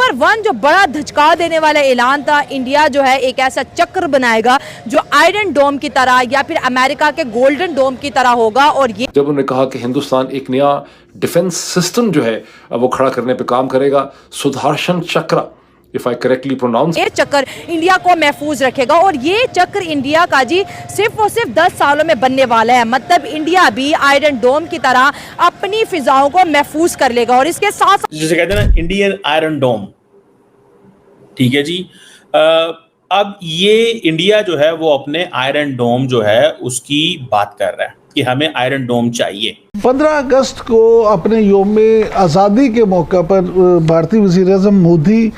Number 1 जो बड़ा धचका देने वाला ऐलान था, इंडिया जो है एक ऐसा चक्र बनाएगा जो आयरन डोम की तरह या फिर अमेरिका के गोल्डन डोम की तरह होगा। और ये जब उन्होंने कहा कि हिंदुस्तान एक नया डिफेंस सिस्टम जो है वो खड़ा करने पे काम करेगा, Sudarshan Chakra, if I correctly pronounce, ये चक्र इंडिया को महफूज रखेगा। और ये चक्र इंडिया का जी सिर्फ और सिर्फ 10 सालों में बनने वाला है। मतलब इंडिया भी आयरन डोम की तरह अपनी फिजाओं को महफूज कर लेगा। और इसके साथ जिसे कहते हैं ना इंडियन आयरन डोम, ठीक है जी। अब ये इंडिया जो है वो अपने आयरन डोम जो है उसकी बात कर रहा है कि हमें आयरन डोम चाहिए। 15 अगस्त को अपने योम आज़ादी के मौका पर भारतीय वज़ीर-ए-आज़म मोदी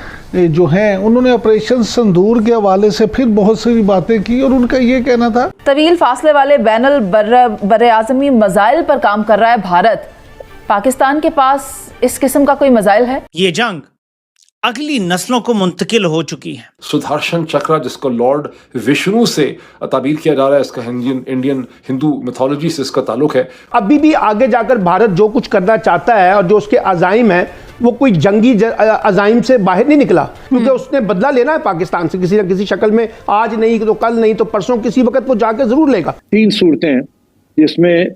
जो हैं उन्होंने ऑपरेशन सिंदूर के हवाले से फिर बहुत सारी बातें की और उनका ये कहना था तवील फासले वाले बैनुल बर्रे आज़मी मज़ाइल पर काम कर रहा है भारत। पाकिस्तान के पास इस किस्म का कोई मज़ाइल है? ये जंग अगली नस्लों को मुंतकिल हो चुकी है। सुदर्शन चक्र जिसको लॉर्ड विष्णु से ताबीर किया जा रहा है, इसका इंडियन हिंदू मिथोलॉजी से इसका ताल्लुक है। अभी भी आगे जाकर भारत जो कुछ करना चाहता है और जो उसके अज़ाइम है वो कोई जंगी अज़ाइम से बाहर नहीं निकला, क्योंकि उसने बदला लेना है पाकिस्तान से किसी न किसी शक्ल में। आज नहीं तो कल, नहीं तो परसों, किसी वक्त वो जाकर जरूर लेगा। 3 सूरतें हैं जिसमें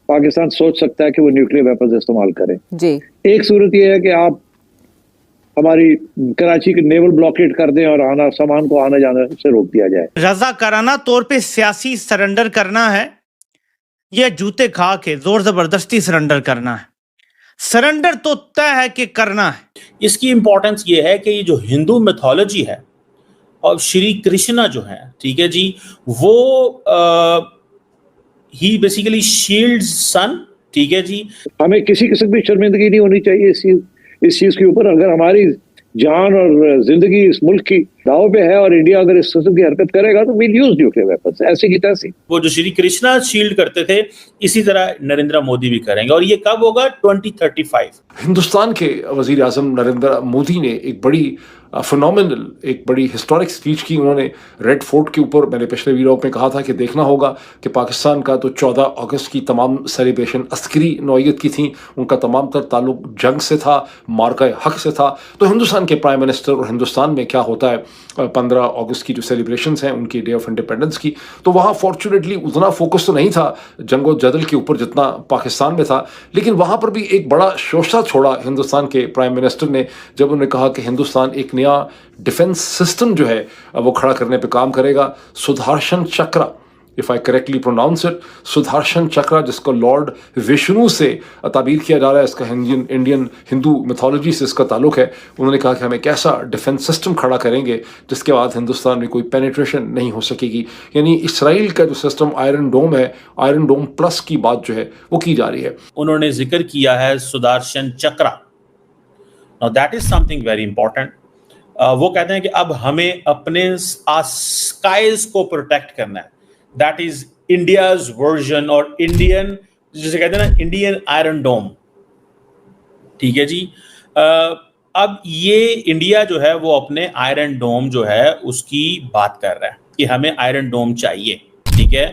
पाकिस्तान सोच सकता है कि वो न्यूक्लियर वेपन्स इस्तेमाल करे जी। एक सूरत यह है कि आप हमारी कराची के नेवल ब्लॉकेट कर दें और सामान को आने जाने से रोक दिया जाए। रज़ाकाराना तौर पे सियासी सरेंडर करना है या जूते खा के जोर जबरदस्ती सरेंडर करना है? सरेंडर तो तय है कि करना है। इसकी इंपॉर्टेंस ये है कि ये जो हिंदू मिथोलॉजी है और श्री कृष्णा जो है, ठीक है जी, वो ही बेसिकली शील्ड्स सन, ठीक है जी। हमें किसी किस्म की शर्मिंदगी नहीं होनी चाहिए इस चीज के ऊपर। अगर हमारी जान और जिंदगी इस मुल्क की दाव पे है और इंडिया अगर इस किस्म की हरकत करेगा तो विल यूज न्यूक्लियर वेपन्स, ऐसे की तैसी। वो जो श्री कृष्णा शील्ड करते थे, इसी तरह नरेंद्र मोदी भी करेंगे। और ये कब होगा? 2035। हिंदुस्तान के वजीर आजम नरेंद्र मोदी ने एक बड़ी फिनोमिनल, एक बड़ी हिस्टोरिक स्पीच की। उन्होंने रेड फोर्ट के ऊपर, मैंने पिछले वीडियो में कहा था कि देखना होगा कि पाकिस्तान का तो 14 अगस्त की तमाम सेलिब्रेशन अस्करी नौयत की थी, उनका तमाम तर ताल्लुक जंग से था, मार्का हक से था। तो हिंदुस्तान के प्राइम मिनिस्टर और हिंदुस्तान में क्या होता है 15 अगस्त की जो सेलिब्रेशंस हैं उनकी, डे ऑफ इंडिपेंडेंस की, तो वहाँ फॉर्चुनेटली उतना फोकस तो नहीं था जंगो जदल के ऊपर जितना पाकिस्तान में था। लेकिन वहाँ पर भी एक बड़ा शोशा छोड़ा हिंदुस्तान के प्राइम मिनिस्टर ने जब उन्होंने कहा कि हिंदुस्तान एक नया डिफेंस सिस्टम जो है वो खड़ा करने पे काम करेगा, Sudarshan Chakra, if I correctly pronounce it, Sudarshan Chakra जिसको लॉर्ड विष्णु से ताबीर किया जा रहा है, इसका इंडियन हिंदू मिथोलॉजी से इसका ताल्लुक है। उन्होंने कहा कि हम एक ऐसा डिफेंस सिस्टम खड़ा करेंगे जिसके बाद हिंदुस्तान में कोई पेनिट्रेशन नहीं हो सकेगी। यानी इसराइल का जो सिस्टम आयरन डोम है, आयरन डोम प्लस की बात जो है वो की जा रही है। उन्होंने जिक्र किया है सुदर्शन चक्र। Now that is something very important. वो कहते हैं कि अब हमें अपने स्काइज को प्रोटेक्ट करना है। दैट इज इंडियाज वर्जन और इंडियन, जिसे कहते हैं ना इंडियन आयरन डोम, ठीक है जी। अब ये इंडिया जो है वो अपने आयरन डोम जो है उसकी बात कर रहा है कि हमें आयरन डोम चाहिए, ठीक है।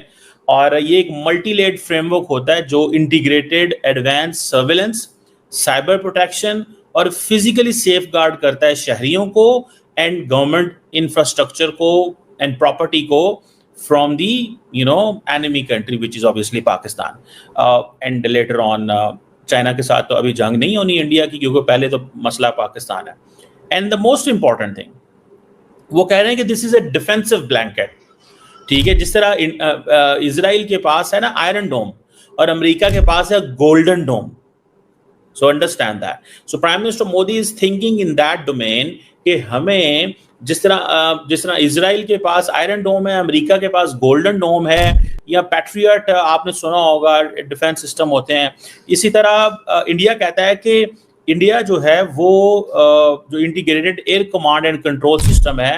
और ये एक मल्टीलेड फ्रेमवर्क होता है जो integrated advance surveillance, cyber protection और फिजिकली सेफ गार्ड करता है शहरियों को एंड गवर्नमेंट इंफ्रास्ट्रक्चर को एंड प्रॉपर्टी को from the enemy country which is obviously Pakistan and later on China के साथ तो अभी जंग नहीं होनी इंडिया की, क्योंकि पहले तो मसला पाकिस्तान है। And the most important thing वो कह रहे हैं कि this is a defensive blanket, ठीक है। जिस तरह इजराइल के पास है ना आयरन डोम और अमेरिका के पास है golden dome. So understand that. So Prime Minister Modi is thinking in that domain कि हमें जिस तरह इजराइल के पास आयरन डोम है, अमेरिका के पास गोल्डन डोम है, या पैट्रियट आपने सुना होगा डिफेंस सिस्टम होते हैं, इसी तरह इंडिया कहता है कि इंडिया जो है वो जो integrated air command and control system है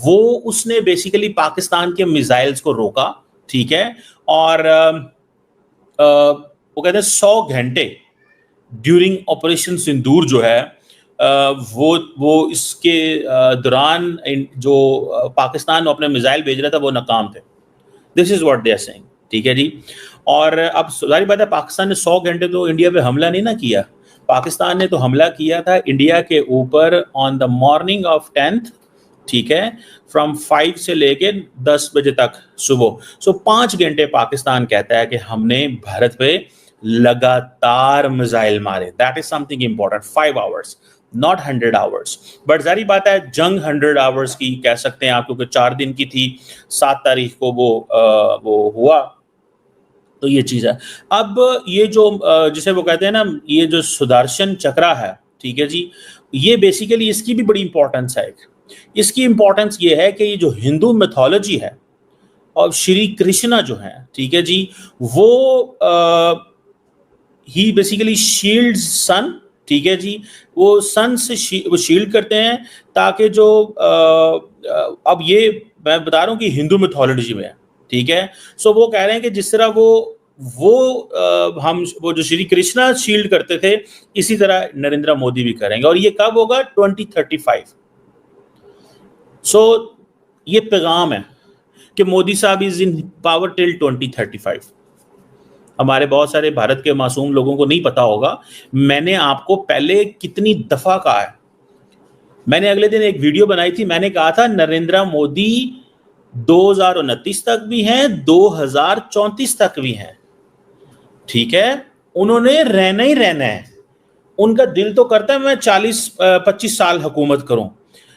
वो उसने बेसिकली पाकिस्तान के मिसाइल्स को रोका, ठीक है। और वो कहते हैं 100 घंटे ड्यूरिंग ऑपरेशन सिंदूर जो है वो इसके दौरान जो पाकिस्तान अपने मिसाइल भेज रहा था वो नाकाम थे। This is what they are saying, ठीक है जी। और अब जाहिर बात है पाकिस्तान ने 100 घंटे तो इंडिया पे हमला नहीं ना किया, पाकिस्तान ने तो हमला किया था इंडिया के ऊपर on the morning of 10th, ठीक है, फ्रॉम 5 से लेके 10 बजे तक सुबह। सो 5 घंटे पाकिस्तान कहता है कि हमने भारत पे लगातार मिसाइल मारे। That is something important. 5 hours, not 100 hours. But जारी बात है जंग 100 आवर्स की कह सकते हैं आप, क्योंकि 4 दिन की थी, 7 तारीख को वो हुआ। तो ये चीज है। अब ये जो जिसे वो कहते हैं ना, ये जो सुदर्शन चक्रा है, ठीक है जी, ये बेसिकली इसकी भी बड़ी इंपॉर्टेंस है। इसकी इंपॉर्टेंस ये है कि ये जो हिंदू मिथोलॉजी है और श्री कृष्णा जो है, ठीक है जी, वो ही बेसिकली शील्ड्स सन, ठीक है जी, वो सन से वो शील्ड करते हैं ताकि जो अब ये मैं बता रहा हूँ कि हिंदू मिथोलॉजी में है, ठीक है। सो वो कह रहे हैं कि जिस तरह हम वो जो श्री कृष्णा शील्ड करते थे, इसी तरह नरेंद्र मोदी भी करेंगे। और ये कब होगा? 2035। सो ये पैगाम है कि मोदी साहब इज इन पावर टिल 2035। हमारे बहुत सारे भारत के मासूम लोगों को नहीं पता होगा, मैंने आपको पहले कितनी दफा कहा है। मैंने अगले दिन एक वीडियो बनाई थी, मैंने कहा था नरेंद्र मोदी 2029 तक भी हैं, 2034 तक भी हैं, ठीक है। उन्होंने रहना ही रहना है। उनका दिल तो करता है मैं 40-25 साल हुकूमत करूं।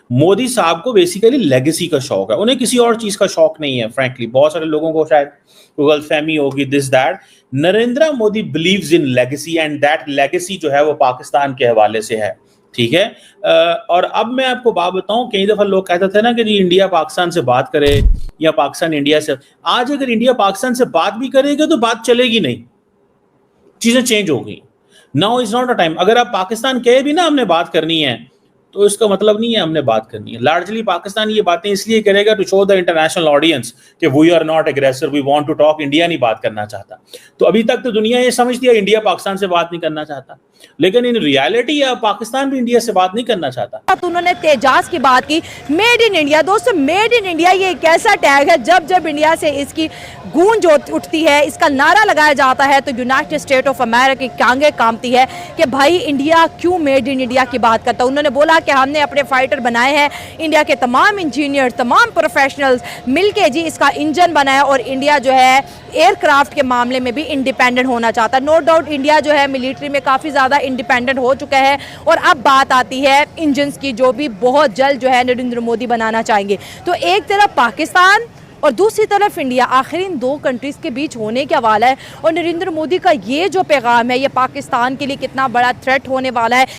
मोदी साहब को बेसिकली लेगेसी का शौक है, उन्हें किसी और चीज का शौक नहीं है। फ्रैंकली बहुत सारे लोगों को शायद गलतफहमी होगी, this that. Narendra Modi believes in legacy and that legacy जो है वो पाकिस्तान के हवाले से है, ठीक है। और अब मैं आपको बात बताऊं, कई दफा लोग कहते थे ना कि जी इंडिया पाकिस्तान से बात करे या पाकिस्तान इंडिया से। आज अगर इंडिया पाकिस्तान से बात भी करेगा तो बात चलेगी नहीं, चीजें चेंज हो गई। Now is not a time. अगर आप पाकिस्तान कहे भी ना हमने बात करनी है, तो इसका मतलब नहीं है हमने बात करनी है। लार्जली पाकिस्तान ये बातें इसलिए करेगा to show the international audience कि we are not aggressor, we want to talk. India नहीं बात करना चाहता। तो अभी तक तो दुनिया ये समझती है इंडिया पाकिस्तान से बात नहीं करना चाहता, लेकिन इन रियलिटी पाकिस्तान भी इंडिया से बात नहीं करना चाहता। तो उन्होंने तेजाज की बात की। मेड इन इंडिया, दोस्तों मेड इन इंडिया ये एक ऐसा टैग है, जब जब इंडिया से इसकी गूंज उठती है, इसका नारा लगाया जाता है, तो यूनाइटेड स्टेट ऑफ अमेरिका की टांगें कांपती है कि भाई इंडिया क्यों मेड इन इंडिया की बात करता है। उन्होंने बोला कि हमने अपने फाइटर बनाए हैं, इंडिया के तमाम इंजीनियर, तमाम प्रोफेशनल्स मिलके जी इसका इंजन बनाया, और इंडिया जो है एयरक्राफ्ट के मामले में भी इंडिपेंडेंट होना चाहता है। नो डाउट इंडिया जो है मिलिट्री में काफ़ी ज़्यादा इंडिपेंडेंट हो चुका है, और अब बात आती है इंजन्स की, जो भी बहुत जल्द जो है नरेंद्र मोदी बनाना चाहेंगे। तो एक तरफ पाकिस्तान और दूसरी तरफ इंडिया, आखिर इन दो कंट्रीज़ के बीच होने क्या वाला है, और नरेंद्र मोदी का ये जो पैगाम है ये पाकिस्तान के लिए कितना बड़ा थ्रेट होने वाला है।